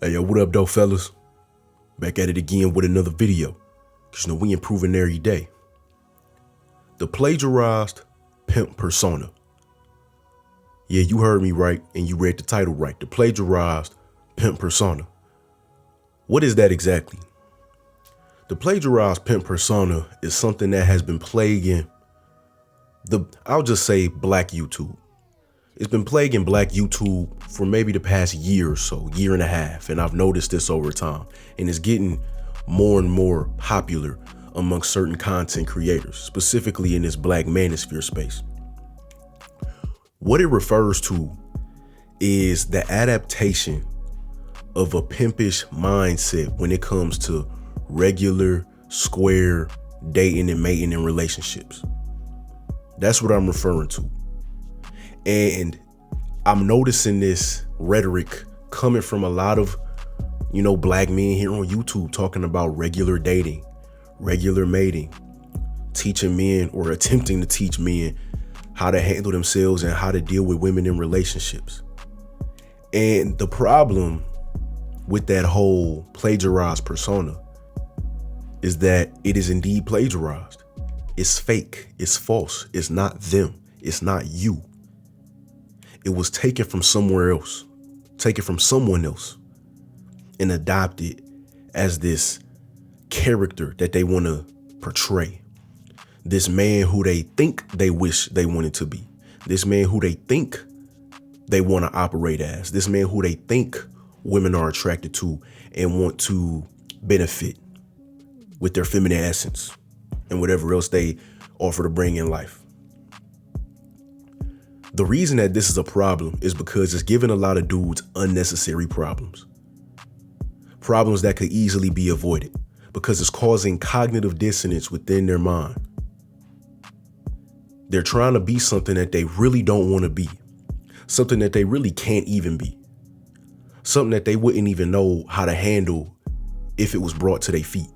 Hey, yo, what up, though, fellas? Back at it again with another video. Because, we improving every day. The plagiarized pimp persona. Yeah, you heard me right, and you read the title right. The plagiarized pimp persona. What is that exactly? The plagiarized pimp persona is something that has been plaguing I'll just say black YouTube. It's been plaguing black YouTube for maybe the past year or so, year and a half. And I've noticed this over time, and it's getting more and more popular among certain content creators, specifically in this black manosphere space. What it refers to is the adaptation of a pimpish mindset when it comes to regular, square dating and mating in relationships. That's what I'm referring to. And I'm noticing this rhetoric coming from a lot of, black men here on YouTube talking about regular dating, regular mating, teaching men or attempting to teach men how to handle themselves and how to deal with women in relationships. And the problem with that whole plagiarized persona is that it is indeed plagiarized. It's fake. It's false. It's not them. It's not you. It was taken from somewhere else, taken from someone else, and adopted as this character that they want to portray. This man who they think they wish they wanted to be. This man who they think they want to operate as. This man who they think women are attracted to and want to benefit with their feminine essence and whatever else they offer to bring in life. The reason that this is a problem is because it's giving a lot of dudes unnecessary problems. Problems that could easily be avoided because it's causing cognitive dissonance within their mind. They're trying to be something that they really don't want to be. Something that they really can't even be. Something that they wouldn't even know how to handle if it was brought to their feet.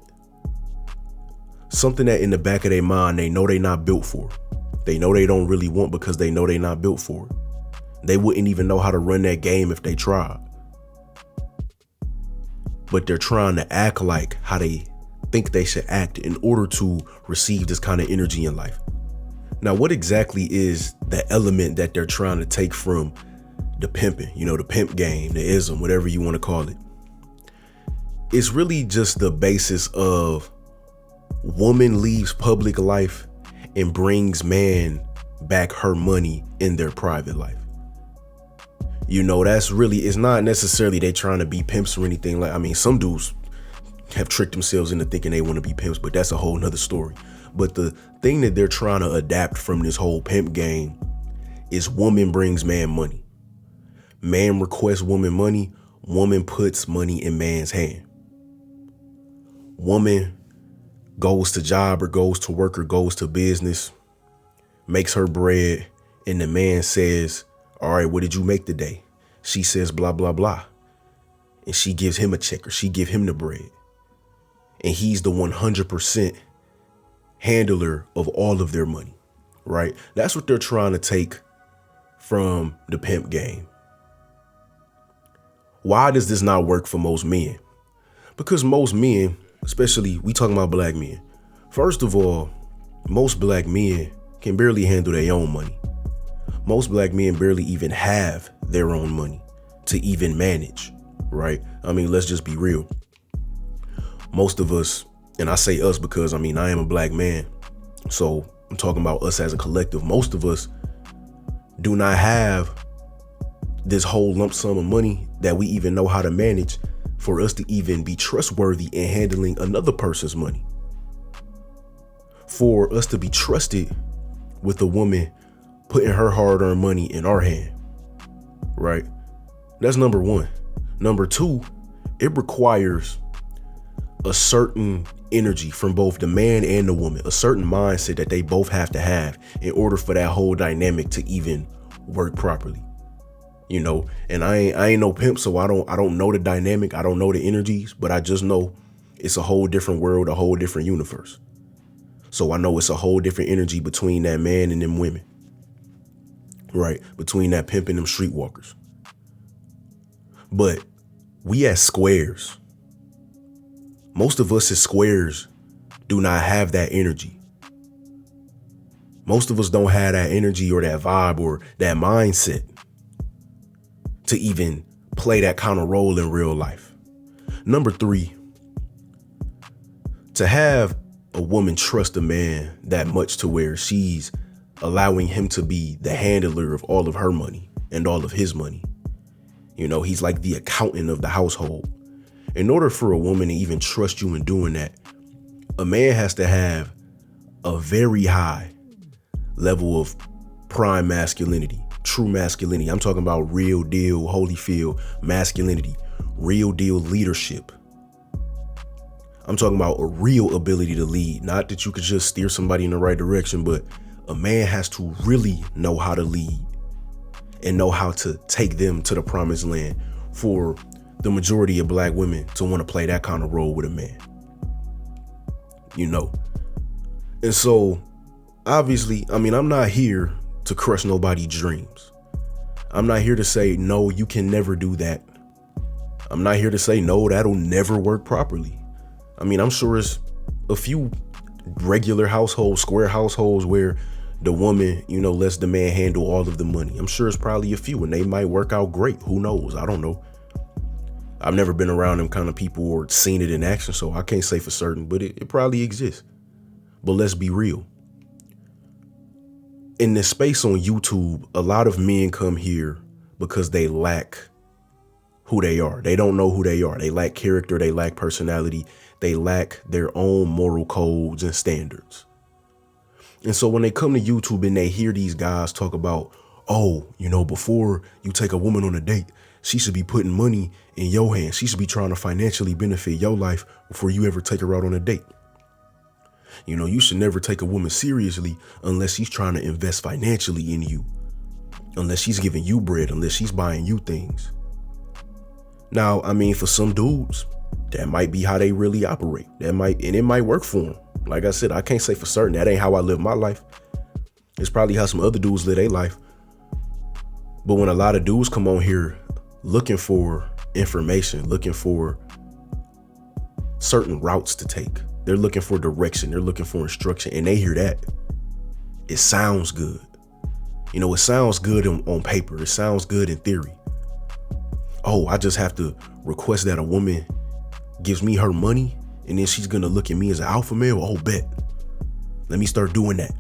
Something that in the back of their mind, they know they're not built for. They know they don't really want because they know they're not built for it. They wouldn't even know how to run that game if they tried. But they're trying to act like how they think they should act in order to receive this kind of energy in life. Now, what exactly is the element that they're trying to take from the pimping, the pimp game, the ism, whatever you want to call it? It's really just the basis of woman leaves public life and brings man back her money in their private life. That's really, it's not necessarily they trying to be pimps or anything some dudes have tricked themselves into thinking they want to be pimps, but that's a whole nother story. But the thing that they're trying to adapt from this whole pimp game is woman brings man money. Man requests woman money. Woman puts money in man's hand. Woman goes to job or goes to work or goes to business, makes her bread, and the man says, all right, what did you make today? She says, blah, blah, blah. And she gives him a check or she give him the bread. And he's the 100% handler of all of their money, right? That's what they're trying to take from the pimp game. Why does this not work for most men? Because most men, especially we talking about black men. First of all, most black men can barely handle their own money. Most black men barely even have their own money to even manage, right? Let's just be real. Most of us, and I say us because I am a black man, so I'm talking about us as a collective. Most of us do not have this whole lump sum of money that we even know how to manage for us to even be trustworthy in handling another person's money. For us to be trusted with a woman putting her hard-earned money in our hand, right? That's number one. Number two, it requires a certain energy from both the man and the woman, a certain mindset that they both have to have in order for that whole dynamic to even work properly. And I ain't no pimp, so I don't know the dynamic. I don't know the energies, but I just know it's a whole different world, a whole different universe. So I know it's a whole different energy between that man and them women, right? Between that pimp and them streetwalkers. But we as squares, most of us as squares do not have that energy. Most of us don't have that energy or that vibe or that mindset to even play that kind of role in real life. Number 3, to have a woman trust a man that much to where she's allowing him to be the handler of all of her money and all of his money. You know, he's like the accountant of the household. In order for a woman to even trust you in doing that, a man has to have a very high level of prime masculinity, true masculinity. I'm talking about real deal, Holyfield masculinity, real deal leadership. I'm talking about a real ability to lead, not that you could just steer somebody in the right direction, but a man has to really know how to lead and know how to take them to the promised land for the majority of black women to want to play that kind of role with a man, you know? And so obviously, I mean, I'm not here to crush nobody's dreams. I'm not here to say, no, you can never do that. I'm not here to say, no, that'll never work properly. I mean, I'm sure it's a few regular households, square households where the woman, you know, lets the man handle all of the money. I'm sure it's probably a few and they might work out great. Who knows? I don't know. I've never been around them kind of people or seen it in action, so I can't say for certain, but it probably exists. But let's be real. In this space on YouTube, a lot of men come here because they lack who they are. They don't know who they are. They lack character. They lack personality. They lack their own moral codes and standards. And so when they come to YouTube and they hear these guys talk about, oh, you know, before you take a woman on a date, she should be putting money in your hands. She should be trying to financially benefit your life before you ever take her out on a date. You know, you should never take a woman seriously unless she's trying to invest financially in you, unless she's giving you bread, unless she's buying you things. Now, I mean, for some dudes, that might be how they really operate. And it might work for them. Like I said, I can't say for certain that ain't how I live my life. It's probably how some other dudes live their life. But when a lot of dudes come on here looking for information, looking for certain routes to take, they're looking for direction, they're looking for instruction, and they hear that, it sounds good. You know, it sounds good on paper. It sounds good in theory. Oh, I just have to request that a woman gives me her money and then she's gonna look at me as an alpha male. Oh, bet. Let me start doing that.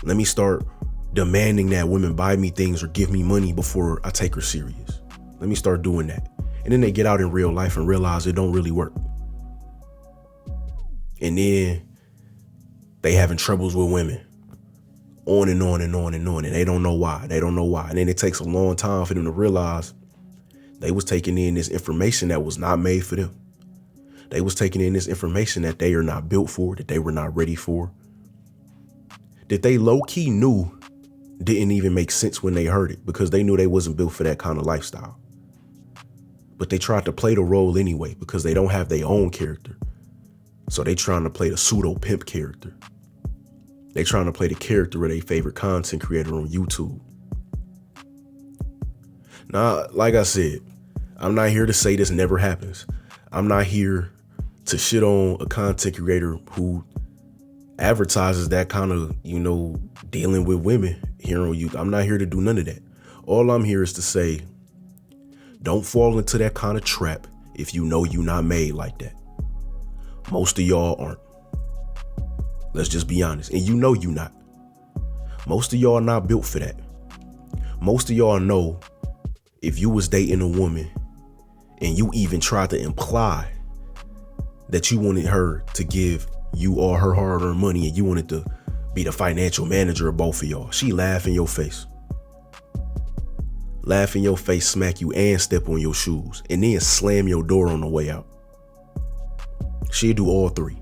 Let me start demanding that women buy me things or give me money before I take her serious. Let me start doing that. And then they get out in real life and realize it don't really work. And then they having troubles with women. On and on and on and on. And they don't know why. They don't know why. And then it takes a long time for them to realize they was taking in this information that was not made for them. They was taking in this information that they are not built for, that they were not ready for, that they low-key knew didn't even make sense when they heard it because they knew they wasn't built for that kind of lifestyle. But they tried to play the role anyway because they don't have their own character. So they trying to play the pseudo pimp character. They trying to play the character of their favorite content creator on YouTube. Now, like I said, I'm not here to say this never happens. I'm not here to shit on a content creator who advertises that kind of, you know, dealing with women here on YouTube. I'm not here to do none of that. All I'm here is to say, don't fall into that kind of trap if you know you're not made like that. Most of y'all aren't. Let's just be honest. And you know you not. Most of y'all are not built for that. Most of y'all know if you was dating a woman and you even tried to imply that you wanted her to give you all her hard-earned money and you wanted to be the financial manager of both of y'all, she laugh in your face. Laugh in your face, smack you, and step on your shoes, and then slam your door on the way out. She'll do all three.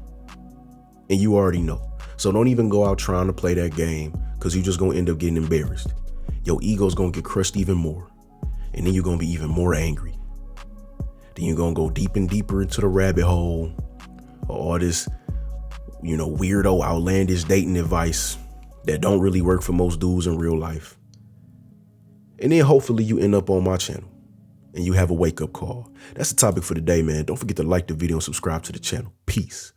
And you already know. So don't even go out trying to play that game because you're just going to end up getting embarrassed. Your ego's going to get crushed even more. And then you're going to be even more angry. Then you're going to go deep and deeper into the rabbit hole. All this, you know, weirdo, outlandish dating advice that don't really work for most dudes in real life. And then hopefully you end up on my channel. and you have a wake-up call. That's the topic for today, man. Don't forget to like the video and subscribe to the channel. Peace.